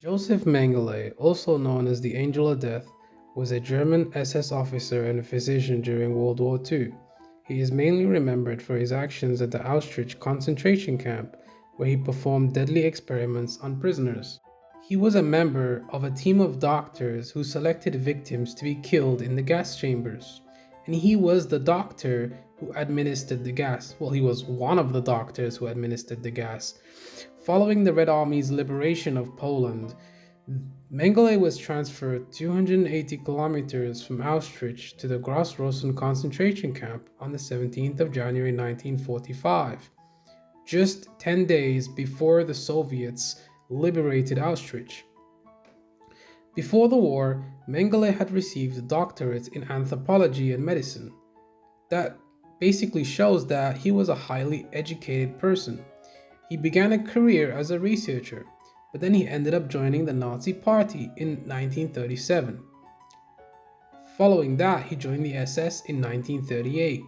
Josef Mengele, also known as the Angel of Death, was a German SS officer and a physician during World War II. He is mainly remembered for his actions at the Auschwitz concentration camp, where he performed deadly experiments on prisoners. He was a member of a team of doctors who selected victims to be killed in the gas chambers. And he was the doctor who administered the gas. Well, he was one of the doctors who administered the gas. Following the Red Army's liberation of Poland, Mengele was transferred 280 kilometers from Auschwitz to the Gross-Rosen concentration camp on the 17th of January 1945, just 10 days before the Soviets liberated Auschwitz. Before the war, Mengele had received a doctorate in anthropology and medicine. That basically shows that he was a highly educated person. He began a career as a researcher, but then he ended up joining the Nazi Party in 1937. Following that, he joined the SS in 1938.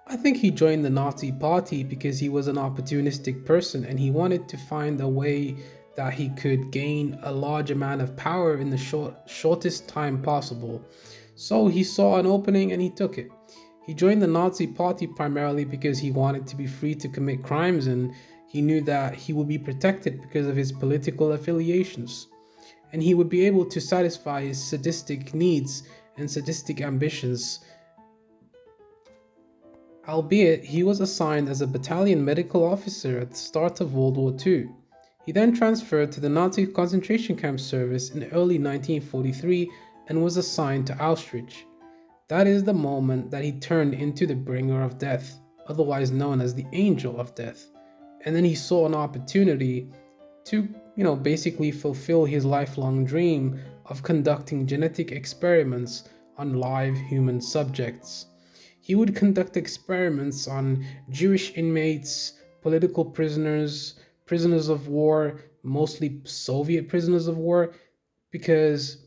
I think he joined the Nazi Party because he was an opportunistic person and he wanted to find a way that he could gain a large amount of power in the shortest time possible. So he saw an opening and he took it. He joined the Nazi Party primarily because he wanted to be free to commit crimes, and he knew that he would be protected because of his political affiliations, and he would be able to satisfy his sadistic needs and sadistic ambitions. Albeit, he was assigned as a battalion medical officer at the start of World War II. He then transferred to the Nazi concentration camp service in early 1943 and was assigned to Auschwitz. That is the moment that he turned into the bringer of death, otherwise known as the Angel of Death. And then he saw an opportunity to, basically fulfill his lifelong dream of conducting genetic experiments on live human subjects. He would conduct experiments on Jewish inmates, political prisoners, prisoners of war, mostly Soviet prisoners of war, because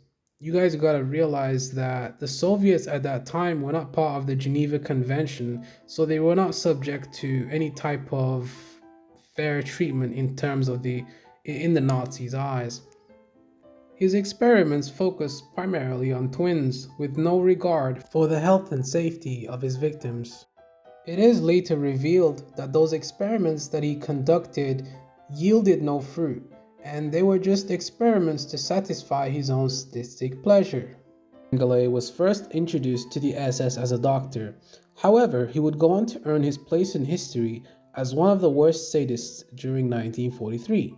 you guys gotta realize that the Soviets at that time were not part of the Geneva Convention, so they were not subject to any type of fair treatment in the Nazis' eyes. His experiments focused primarily on twins, with no regard for the health and safety of his victims. It is later revealed that those experiments that he conducted yielded no fruit, and they were just experiments to satisfy his own sadistic pleasure. Mengele was first introduced to the SS as a doctor. However, he would go on to earn his place in history as one of the worst sadists during 1943.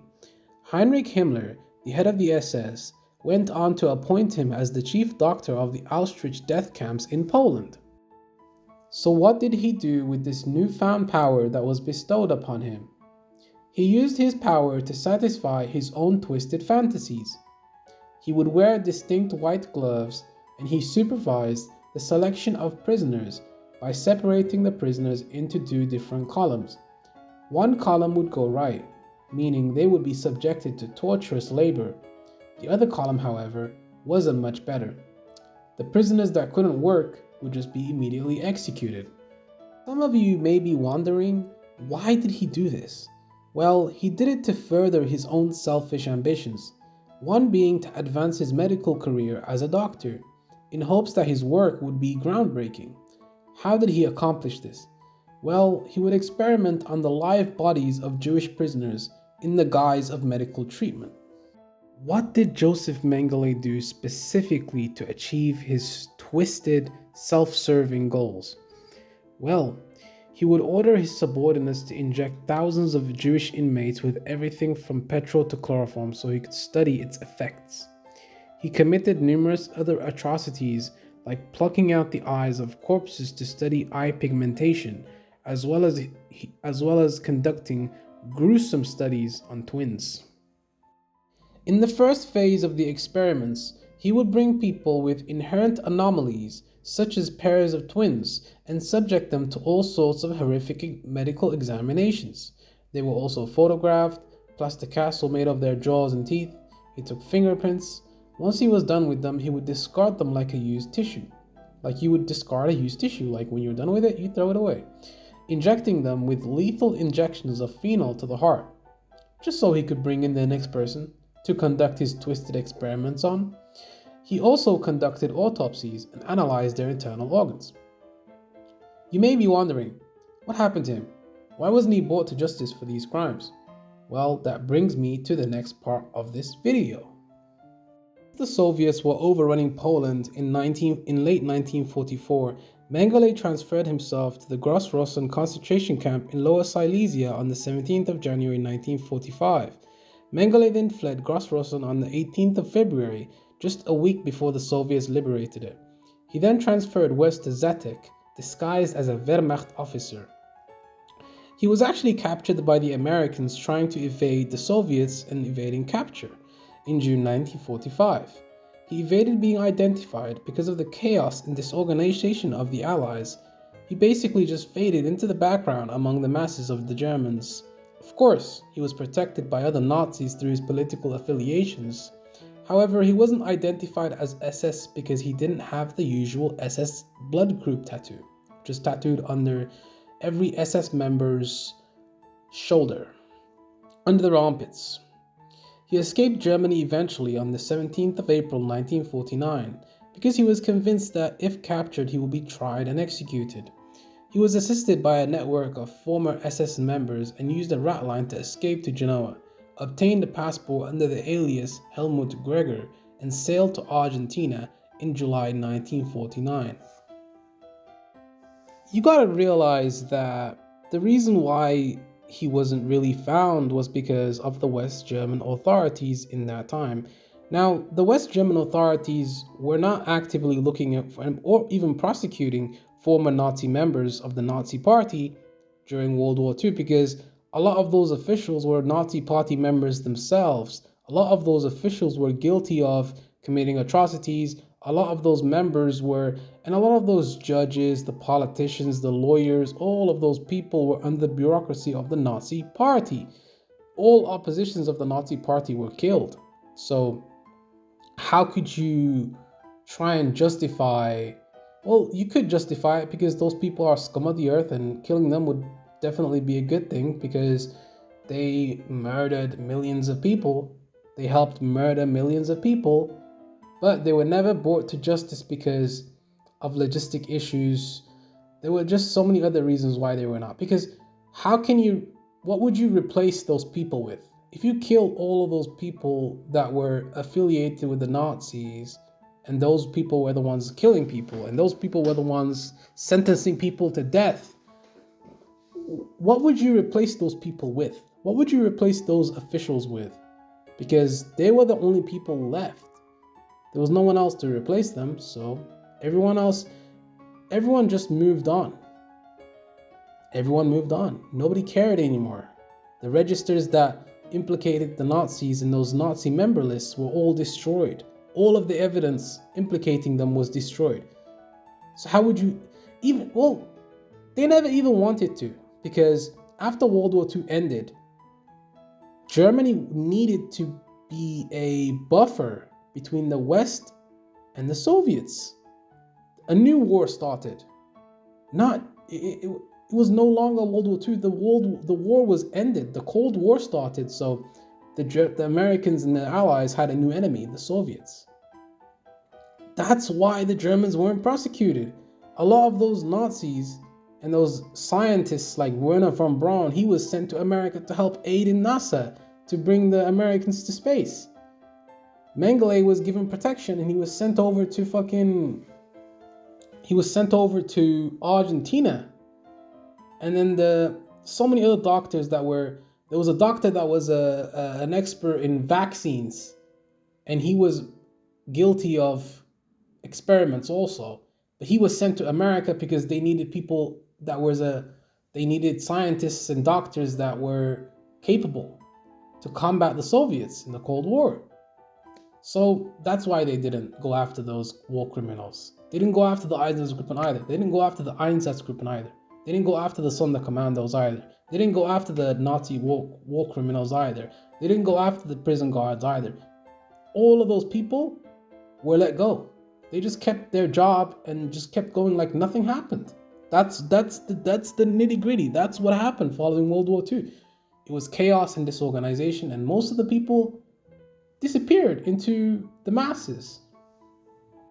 Heinrich Himmler, the head of the SS, went on to appoint him as the chief doctor of the Auschwitz death camps in Poland. So what did he do with this newfound power that was bestowed upon him? He used his power to satisfy his own twisted fantasies. He would wear distinct white gloves, and he supervised the selection of prisoners by separating the prisoners into two different columns. One column would go right, meaning they would be subjected to torturous labor. The other column, however, wasn't much better. The prisoners that couldn't work would just be immediately executed. Some of you may be wondering, why did he do this? Well, he did it to further his own selfish ambitions, one being to advance his medical career as a doctor, in hopes that his work would be groundbreaking. How did he accomplish this? Well, he would experiment on the live bodies of Jewish prisoners in the guise of medical treatment. What did Josef Mengele do specifically to achieve his twisted, self-serving goals? Well, he would order his subordinates to inject thousands of Jewish inmates with everything from petrol to chloroform so he could study its effects. He committed numerous other atrocities like plucking out the eyes of corpses to study eye pigmentation, as well as conducting gruesome studies on twins. In the first phase of the experiments, he would bring people with inherent anomalies, such as pairs of twins, and subject them to all sorts of horrific medical examinations. They were also photographed, plastic casts were made of their jaws and teeth, he took fingerprints. Once he was done with them, he would discard them like a used tissue. Like you would discard a used tissue, like when you're done with it, you throw it away. Injecting them with lethal injections of phenol to the heart, just so he could bring in the next person. to conduct his twisted experiments on. He also conducted autopsies and analyzed their internal organs. You may be wondering, what happened to him? Why wasn't he brought to justice for these crimes? Well, that brings me to the next part of this video. The Soviets were overrunning Poland in late 1944. Mengele transferred himself to the Gross-Rosen concentration camp in Lower Silesia on the 17th of January 1945. Mengele then fled Gross-Rosen on the 18th of February, just a week before the Soviets liberated it. He then transferred west to Zetek, disguised as a Wehrmacht officer. He was actually captured by the Americans trying to evade the Soviets and evading capture in June 1945. He evaded being identified because of the chaos and disorganization of the Allies. He basically just faded into the background among the masses of the Germans. Of course, he was protected by other Nazis through his political affiliations. However, he wasn't identified as SS because he didn't have the usual SS blood group tattoo, which is tattooed under every SS member's shoulder, under their armpits. He escaped Germany eventually on the 17th of April 1949 because he was convinced that if captured he would be tried and executed. He was assisted by a network of former SS members and used a ratline to escape to Genoa, obtained a passport under the alias Helmut Gregor, and sailed to Argentina in July 1949. You gotta realize that the reason why he wasn't really found was because of the West German authorities in that time. Now, the West German authorities were not actively looking at or even prosecuting former Nazi members of the Nazi Party during World War II because a lot of those officials were Nazi Party members themselves. A lot of those officials were guilty of committing atrocities. A lot of those members were, and a lot of those judges, the politicians, the lawyers, all of those people were under the bureaucracy of the Nazi Party. All oppositions of the Nazi Party were killed. So how could you try and justify? Well, you could justify it because those people are scum of the earth and killing them would definitely be a good thing because they murdered millions of people. They helped murder millions of people. But they were never brought to justice because of logistic issues. There were just so many other reasons why they were not. Because what would you replace those people with? If you kill all of those people that were affiliated with the Nazis, and those people were the ones killing people, and those people were the ones sentencing people to death, what would you replace those people with? What would you replace those officials with? Because they were the only people left. There was no one else to replace them, so everyone just moved on. Everyone moved on. Nobody cared anymore. The registers that implicated the Nazis in those Nazi member lists were all destroyed. All of the evidence implicating them was destroyed. So how would you they never even wanted to, because after World War II ended, Germany needed to be a buffer between the West and the Soviets. A new war started. It was no longer World War II. The war was ended. The Cold War started. So the Americans and the Allies had a new enemy, the Soviets. That's why the Germans weren't prosecuted. A lot of those Nazis and those scientists like Werner von Braun, he was sent to America to help aid in NASA to bring the Americans to space. Mengele was given protection and he was sent over to Argentina. And then so many other doctors there was a doctor that was an expert in vaccines, and he was guilty of experiments also. But he was sent to America because they needed they needed scientists and doctors that were capable to combat the Soviets in the Cold War. So that's why they didn't go after those war criminals. They didn't go after the Einsatzgruppen either. They didn't go after the Einsatzgruppen either. They didn't go after the Sonderkommandos either. They didn't go after the Nazi war criminals either. They didn't go after the prison guards either. All of those people were let go. They just kept their job and just kept going like nothing happened. That's the nitty-gritty. That's what happened following World War II. It was chaos and disorganization, and most of the people disappeared into the masses.